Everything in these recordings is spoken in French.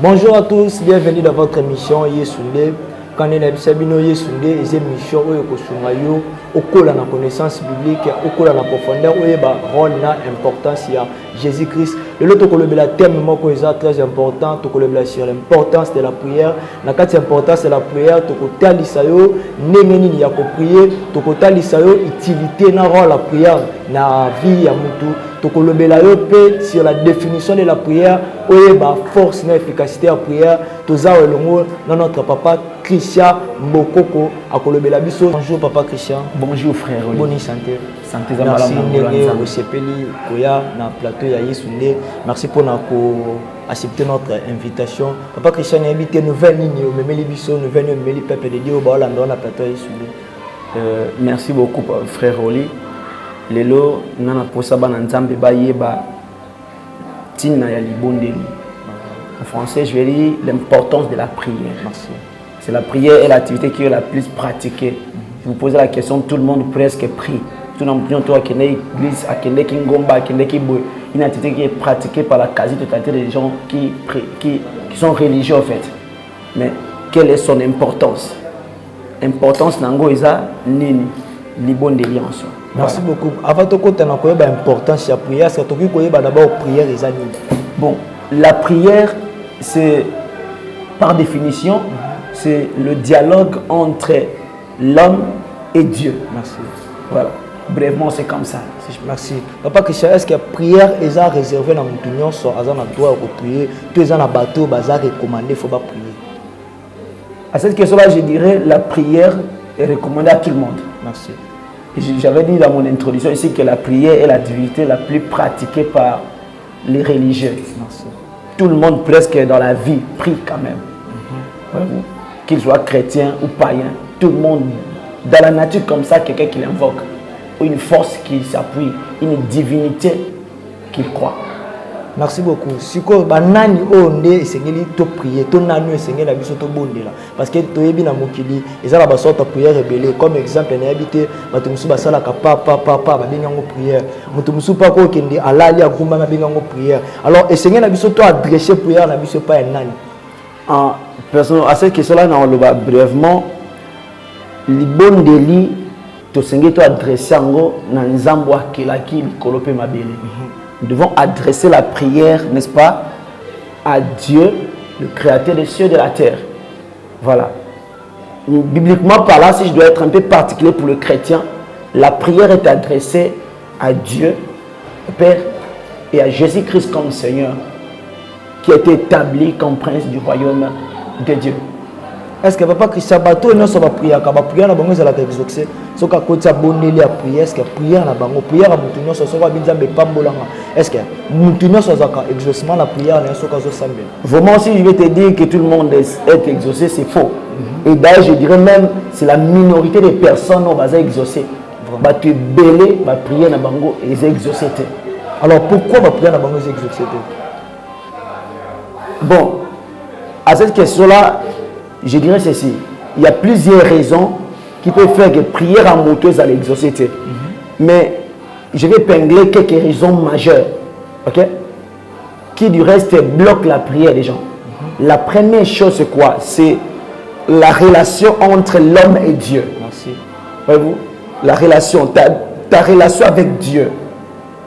Bonjour à tous, bienvenue dans votre émission Yesunde. Quand on est Sabino Yesunde, les émissions où au cours de la connaissance biblique, au cours de la profondeur, où il y a un rôle d'importance à Jésus-Christ. Et l'autre thème très important, sur l'importance de la prière. La quatrième importance de la prière, tu as l'issayo, n'engeni ya ko prier, tu as l'issayo utilité na rôle la prière na vie ya mutu. Sur la définition de la prière, où il y a force et efficacité à la prière, tout ça dans notre papa Christian Mbokoko à Kolobela Biso. Bonjour papa Christian. Bonjour frère. Bonne santé. Santé merci au Sepeli Koya na plateau ya Yesunde. Merci pour accepter notre invitation. Papa Christian a invité nouvelle ligne au Memeli Biso, nouvelle ligne au Memeli Peuple de Dieu au Baolando na plateau ya Yesunde. Merci beaucoup frère Oli. Lelo nana posa bana nzambe ba yeba tina ya libondeli. En français, je vais dire l'importance de la prière. Merci. C'est la prière est l'activité qui est la plus pratiquée. Si vous posez la question, tout le monde presque prie. Tout le monde à l'église, à Kingomba, à Kiboy. Une activité qui est pratiquée par la quasi-totalité des gens qui sont religieux en fait. Mais quelle est son importance? Importance nango isa nini libondeli en soi. Merci beaucoup. Avant de côté, on a l'importance de la prière. C'est que tu d'abord prière et amis. Bon, la prière, c'est par définition, c'est le dialogue entre l'homme et Dieu. Merci. Voilà. Brièvement, c'est comme ça. Merci. Papa Christian, est-ce que la prière est réservée dans mon union sur Azan à toi pour prier? Tu es en bateau, bazar recommandé, il faut pas prier. À cette question-là, je dirais la prière est recommandée à tout le monde. Merci. J'avais dit dans mon introduction ici que la prière est l'activité la plus pratiquée par les religieux. Merci. Tout le monde presque dans la vie prie quand même. Qu'il soit chrétien ou païen, tout le monde dans la nature comme ça, quelqu'un qui l'invoque, une force qui s'appuie, une divinité qu'il croit. Merci beaucoup. Si ko banani onde esengeli to prier, to nanu esengeli na biso to bondela parce que to yebi na mokili ezala ba sorte prière rebelle comme exemple na habité bato musu basala ka papa ba bengango prière. Mutu musu pa ko kende alali akumba na bengango prière. Alors esengeli na biso to adresser prière na biso pa nani. En personne à cette question là on le va brièvement libondeli to sengeli to adresser ngo na nzambo akelaki likolope mabele. Nous devons adresser la prière, n'est-ce pas, à Dieu, le créateur des cieux et de la terre. Voilà. Bibliquement par là, si je dois être un peu particulier pour le chrétien, la prière est adressée à Dieu, le Père, et à Jésus-Christ comme Seigneur, qui a été établi comme prince du royaume de Dieu. Est-ce que papa Christian bateau non va prier ka ba prière na bango za la exaucé so ka kotsa boneli ya prière est-ce que prière na bango prière à mutu non so va binzambe pambolanga est-ce que mutu non so za ka exaucement la prière na so ka zo sambe. Vraiment si je vais te dire que tout le monde est exaucé c'est faux. Et d'ailleurs je dirais même c'est la minorité des personnes qui va exaucer. Ba tu belé ba prière na bango et exaucé. Alors pourquoi ba prière na bango exaucé? Bon, à cette question là je dirais ceci, il y a plusieurs raisons qui peuvent faire que prière en moteuse à l'exaucité. Mais je vais épingler quelques raisons majeures, ok, qui du reste bloquent la prière des gens. La première chose c'est quoi? C'est la relation entre l'homme et Dieu. Merci. Voyez-vous? La relation, ta relation avec Dieu.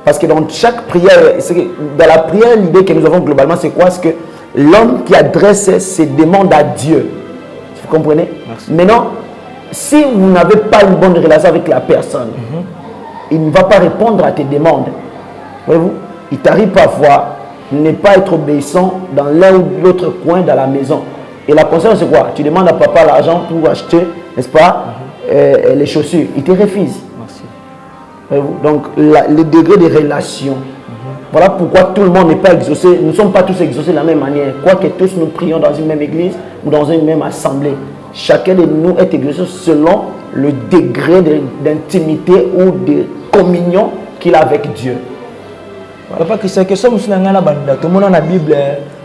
Parce que dans chaque prière, dans la prière, l'idée que nous avons globalement, c'est quoi? C'est que l'homme qui adresse ses demandes à Dieu. Vous comprenez? Merci. Maintenant, si vous n'avez pas une bonne relation avec la personne, il ne va pas répondre à tes demandes. Voyez-vous? Il t'arrive parfois de ne pas être obéissant dans l'un ou l'autre coin de la maison. Et la conséquence, c'est quoi? Tu demandes à papa l'argent pour acheter, n'est-ce pas, les chaussures. Il te refuse. Merci. Voyez-vous? Donc, le degré de relation. Voilà pourquoi tout le monde n'est pas exaucé. Nous ne sommes pas tous exaucés de la même manière. Quoique tous nous prions dans une même église ou dans une même assemblée. Chacun de nous est exaucé selon le degré d'intimité ou de communion qu'il a avec Dieu. Papa Christian, que sommes nous dans la Bible,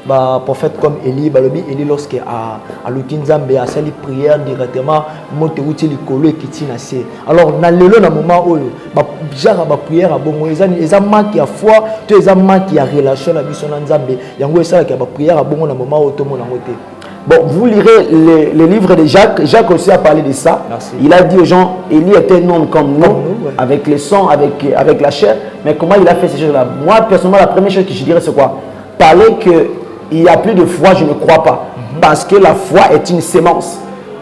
le prophète comme Élie, Élie lorsque à l'Utinzambe a sali prière directement, monte outil likolo et kitina se. Alors dans le moment où genre ba prière abongo eza manque ya foi to eza manque ya relation na biso na Nzambe yango esa ka ba prière abongo na moment otomo na ngote. Bon, vous lirez les livres de Jacques. Jacques aussi a parlé de ça. Merci. Il a dit aux gens, Élie était un homme comme nous, ouais. avec les sangs, avec la chair. Mais comment il a fait ces choses-là? Moi, personnellement, la première chose que je dirais, c'est quoi? Parler qu'il n'y a plus de foi, je ne crois pas. Parce que la foi est une sémence.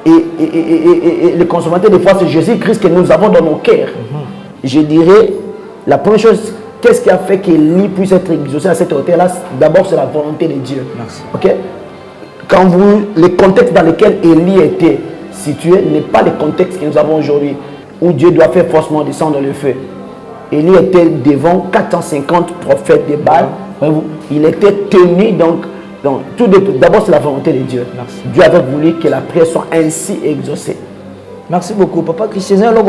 Et le consommateur de foi, c'est Jésus-Christ que nous avons dans nos cœurs. Je dirais, la première chose, qu'est-ce qui a fait qu'Élie puisse être exaucé à cette hauteur-là? D'abord, c'est la volonté de Dieu. Merci. Ok? Quand le contexte dans lequel Élie était situé n'est pas le contexte que nous avons aujourd'hui, où Dieu doit faire forcément descendre le feu. Élie était devant 450 prophètes de Baal. Il était tenu donc tout d'abord c'est la volonté de Dieu. Merci. Dieu avait voulu que la prière soit ainsi exaucée. Merci beaucoup, Papa Christian. Alors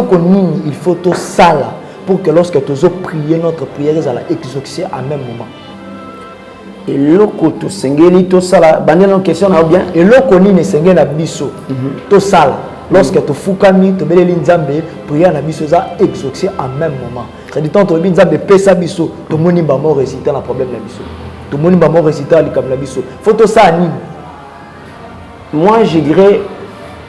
comme nous il faut tout ça là pour que lorsque tu prier notre prière soit exaucée à même moment. Et loko to sengeli to sala bandela en question na bien et loko ni ne sengeli na biso to sala lorsque tu fukami to beleli Nzambe prière na biso za exaucée en même moment. Ça dit tant to bi Nzambe pesa biso to moni ba mo résultat na problème na biso to moni ba mo résultat li kam na biso faut to ça ni. Moi je dirais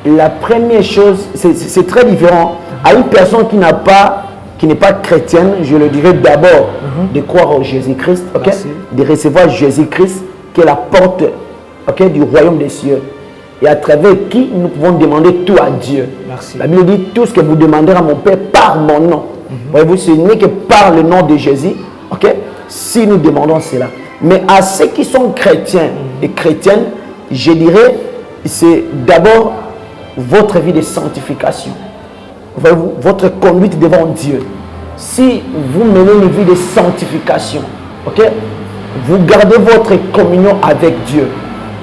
la première chose c'est très différent à une personne qui n'est pas chrétienne, je le dirais d'abord de croire en Jésus-Christ, okay? De recevoir Jésus-Christ qui est la porte, okay, du royaume des cieux et à travers qui nous pouvons demander tout à Dieu. Merci. La Bible dit tout ce que vous demanderez à mon Père par mon nom. Voyez-vous, ce n'est que par le nom de Jésus, okay? Si nous demandons cela. Mais à ceux qui sont chrétiens et chrétiennes, je dirais c'est d'abord votre vie de sanctification. Voyez-vous, votre conduite devant Dieu. Si vous menez une vie de sanctification, ok, vous gardez votre communion avec Dieu.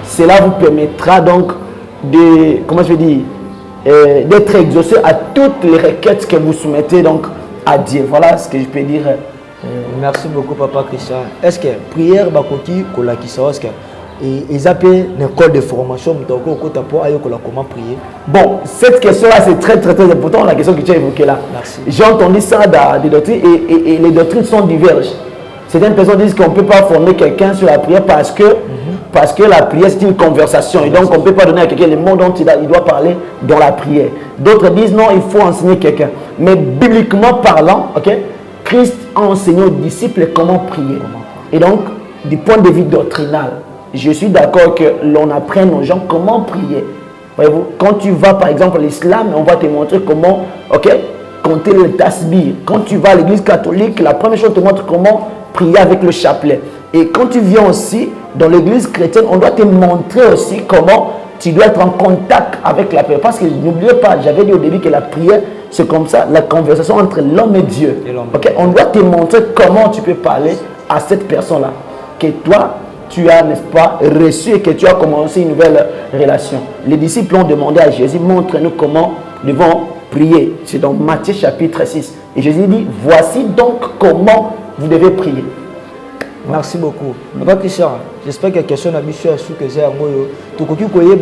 Cela vous permettra donc de, comment je vais dire, d'être exaucé à toutes les requêtes que vous soumettez donc à Dieu. Voilà ce que je peux dire. Merci beaucoup, Papa Christian. Est-ce que prière bakoki kolakisa est-ce que ils appellent une école de formation comment prier? Bon, cette question-là, c'est très important, la question que tu as évoquée là. J'ai entendu ça dans des doctrines et les doctrines sont diverges. Certaines personnes disent qu'on ne peut pas former quelqu'un sur la prière parce que la prière, c'est une conversation. Et donc, on ne peut pas donner à quelqu'un le mot dont il doit parler dans la prière. D'autres disent non, il faut enseigner quelqu'un. Mais bibliquement parlant, okay, Christ a enseigné aux disciples comment prier. Et donc, du point de vue doctrinal, je suis d'accord que l'on apprenne aux gens comment prier. Voyez-vous, quand tu vas par exemple à l'islam, on va te montrer comment, ok, compter le tasbih. Quand tu vas à l'église catholique, la première chose, on te montre comment prier avec le chapelet. Et quand tu viens aussi dans l'église chrétienne, on doit te montrer aussi comment tu dois être en contact avec la prière. Parce que n'oubliez pas, j'avais dit au début que la prière, c'est comme ça, la conversation entre l'homme et Dieu. Ok, on doit te montrer comment tu peux parler à cette personne-là. Que toi, tu as, n'est-ce pas, reçu et que tu as commencé une nouvelle relation. Les disciples ont demandé à Jésus, montre-nous comment nous devons prier. C'est dans Matthieu chapitre 6. Et Jésus dit, voici donc comment vous devez prier. Merci beaucoup. Papa Christian, j'espère que la question n'a pas su que j'ai un mot. Tu connais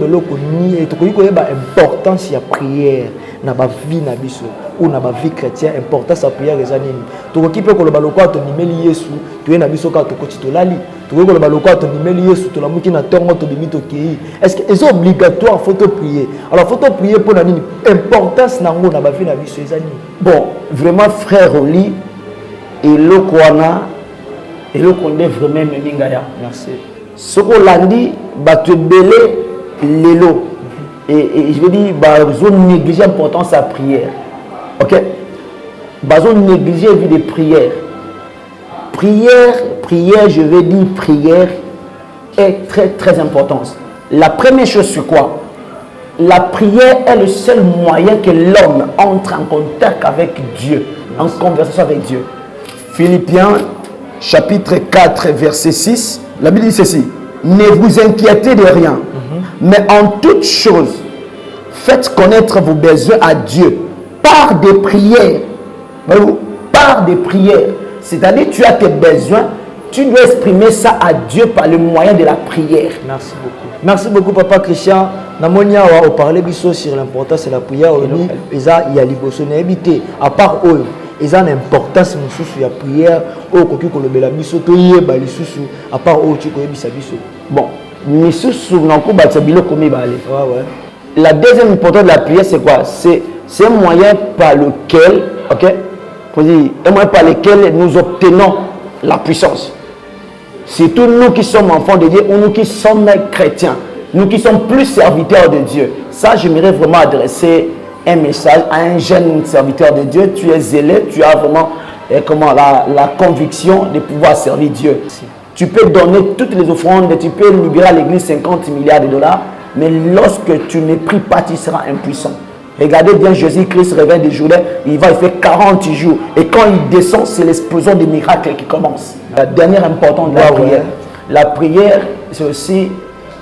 l'importance de la prière dans la vie ou dans la vie chrétienne. L'importance de la prière est nini. Tu connais que le baloko to nimeli Yesu, tu es na biso ka to kotitolali. Tu connais que le baloko to nimeli Yesu, to la muki na tongo to bimito kei. Est-ce que c'est obligatoire faut te prier? Alors faut te prier pour la nini? Importance nango na ba vie na biso ezani. Bon, vraiment frère Oli et le kwana et le condé vraiment meningaya. Merci. Ce qu'on l'a dit, bah tu belé l'élo. Et je veux dire, bah zone négliger l'importance de la prière. Ok? Bah zone négliger la vie de prière. Prière, je veux dire prière est très importante. La première chose c'est quoi? La prière est le seul moyen que l'homme entre en contact avec Dieu, en conversation avec Dieu. Philippiens chapitre 4, verset 6, la Bible dit ceci: ne vous inquiétez de rien, mais en toute chose, faites connaître vos besoins à Dieu par des prières. Voyez-vous, par des prières. C'est-à-dire, tu as tes besoins tu dois exprimer ça à Dieu par le moyen de la prière. Merci beaucoup. Merci beaucoup, Papa Christian. Namonia a parlé sur l'importance de la prière. Il y a liboso n'habité. À part eux, ils ont l'importance de la prière. À part eux, tu connais ça. Bon, la deuxième importance de la prière, c'est quoi? C'est un moyen par lequel, ok, un moyen par lequel nous obtenons la puissance. Surtout nous qui sommes enfants de Dieu ou nous qui sommes chrétiens, nous qui sommes plus serviteurs de Dieu. Ça, j'aimerais vraiment adresser un message à un jeune serviteur de Dieu. Tu es zélé, tu as vraiment la conviction de pouvoir servir Dieu. Tu peux donner toutes les offrandes, tu peux libérer à l'église 50 milliards de dollars, mais lorsque tu ne pries pas, tu seras impuissant. Regardez bien, Jésus-Christ revient des jours, il va faire 40 jours. Et quand il descend, c'est l'explosion des miracles qui commence. La dernière importance de la prière. La prière, c'est aussi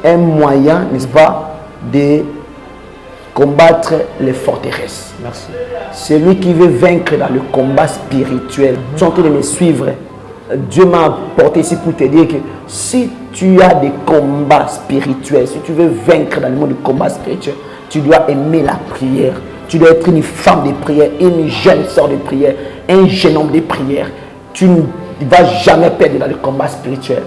un moyen, n'est-ce pas, de combattre les forteresses. Merci. Celui qui veut vaincre dans le combat spirituel, tu es en train de me suivre. Dieu m'a apporté ici pour te dire que si tu as des combats spirituels, si tu veux vaincre dans le monde du combat spirituel, tu dois aimer la prière. Tu dois être une femme de prière, une jeune sœur de prière, un jeune homme de prière. Tu ne vas jamais perdre dans le combat spirituel.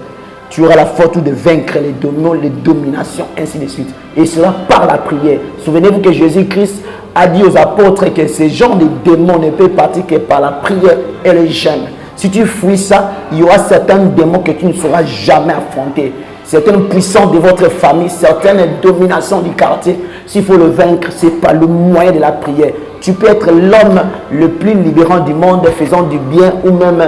Tu auras la force de vaincre les dominions, les dominations, ainsi de suite. Et cela par la prière. Souvenez-vous que Jésus-Christ a dit aux apôtres que ces gens de démons ne peuvent partir que par la prière et le jeûne. Si tu fuis ça, il y aura certains démons que tu ne sauras jamais affronter. Certaines puissances de votre famille, certaines dominations du quartier. S'il faut le vaincre, c'est par le moyen de la prière. Tu peux être l'homme le plus libérant du monde, faisant du bien ou même,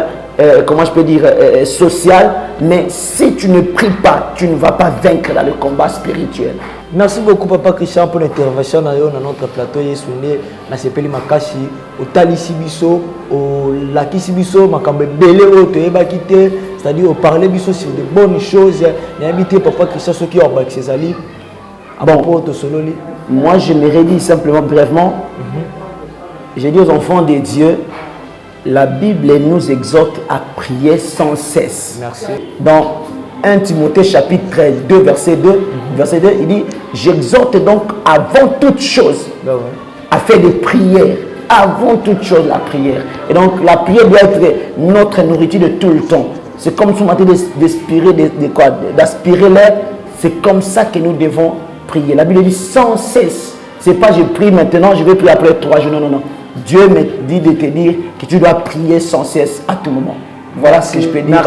comment je peux dire, social. Mais si tu ne pries pas, tu ne vas pas vaincre dans le combat spirituel. Merci beaucoup, Papa Christian, pour l'intervention dans notre plateau. Na sepeli makashi otalisi biso o lakisi biso makambe belé o to ebakite, c'est-à-dire au parler biso sur de bonnes choses. Na habité Papa Christian ce qui orba ses alliés. Bon, moi je me redis simplement brièvement. J'ai dit aux enfants de Dieu, la Bible nous exhorte à prier sans cesse. Merci. Dans 1 Timothée chapitre 2 verset 2, il dit, j'exhorte donc avant toute chose à faire des prières. Avant toute chose, la prière. Et donc, la prière doit être notre nourriture de tout le temps. C'est comme si on était d'aspirer l'air. C'est comme ça que nous devons prier. La Bible dit sans cesse. C'est pas je prie maintenant, je vais prier après 3 jours. Non, non, non. Dieu me dit de te dire que tu dois prier sans cesse à tout moment. Voilà ce que je peux dire.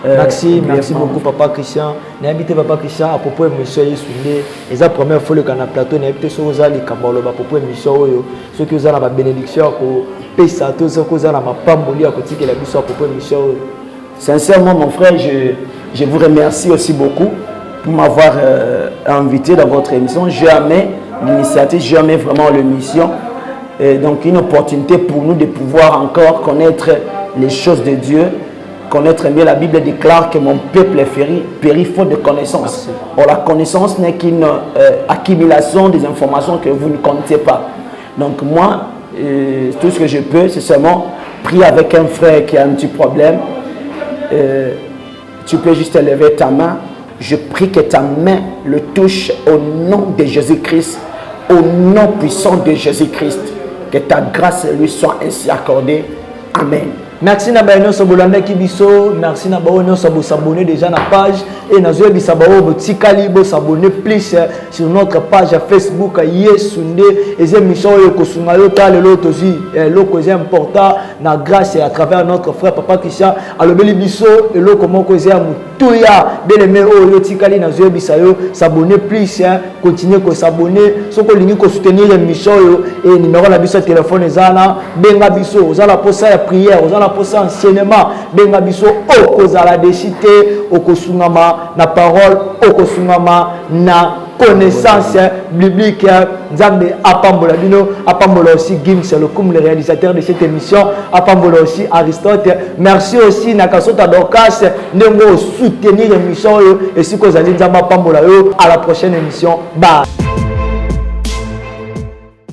Merci. Merci beaucoup, Papa Christian. N'habitez Papa Christian à propos de monsieur Yesundé. Et la première fois le canal plateau n'habitez sur aux alliés Kabalo à propos de monsieur Oyo. Ceux qui ont la bénédiction pour Pessa, tous ceux qui ont la pamboli à côté de la mission à propos de monsieur Oyo. Sincèrement, mon frère, je vous remercie aussi beaucoup pour m'avoir invité dans votre émission. Jamais l'initiative, jamais vraiment l'émission. Donc une opportunité pour nous de pouvoir encore connaître les choses de Dieu, connaître mieux. La Bible déclare que mon peuple est péri faute de connaissance. Or la connaissance n'est qu'une accumulation des informations que vous ne connaissez pas. Donc moi, tout ce que je peux, c'est seulement prier avec un frère qui a un petit problème. Tu peux juste lever ta main. Je prie que ta main le touche au nom de Jésus-Christ, au nom puissant de Jésus-Christ. Que ta grâce lui soit ainsi accordée. Amen. Merci na baino sobolanda kibiso, merci na baino sobo s'abonner déjà na page et na zoe bisabao botikali bo s'abonner plus sur notre page Facebook Yesunde et émission yo kosunga yo ta le lotozi loko est important na grâce à travers notre frère Papa Christian alobeli biso et loko moko est mutuya bien-aimé o yo tikali na zoe bisayo s'abonner plus continuer ko s'abonner soko lingi ko soutenir émission yo et numéro la biso téléphone ezana benga biso ozala posa ya prière ozala pour ça enseignement benga biso okozala décité okosungama na parole okosungama na connaissance biblique Nzambe apambola bino apambola aussi Gims le réalisateur de cette émission apambola aussi Aristote merci aussi Nakasota Dorcas ndenge soutenir émission et si kozali Nzamba apambola yo à la prochaine émission bye.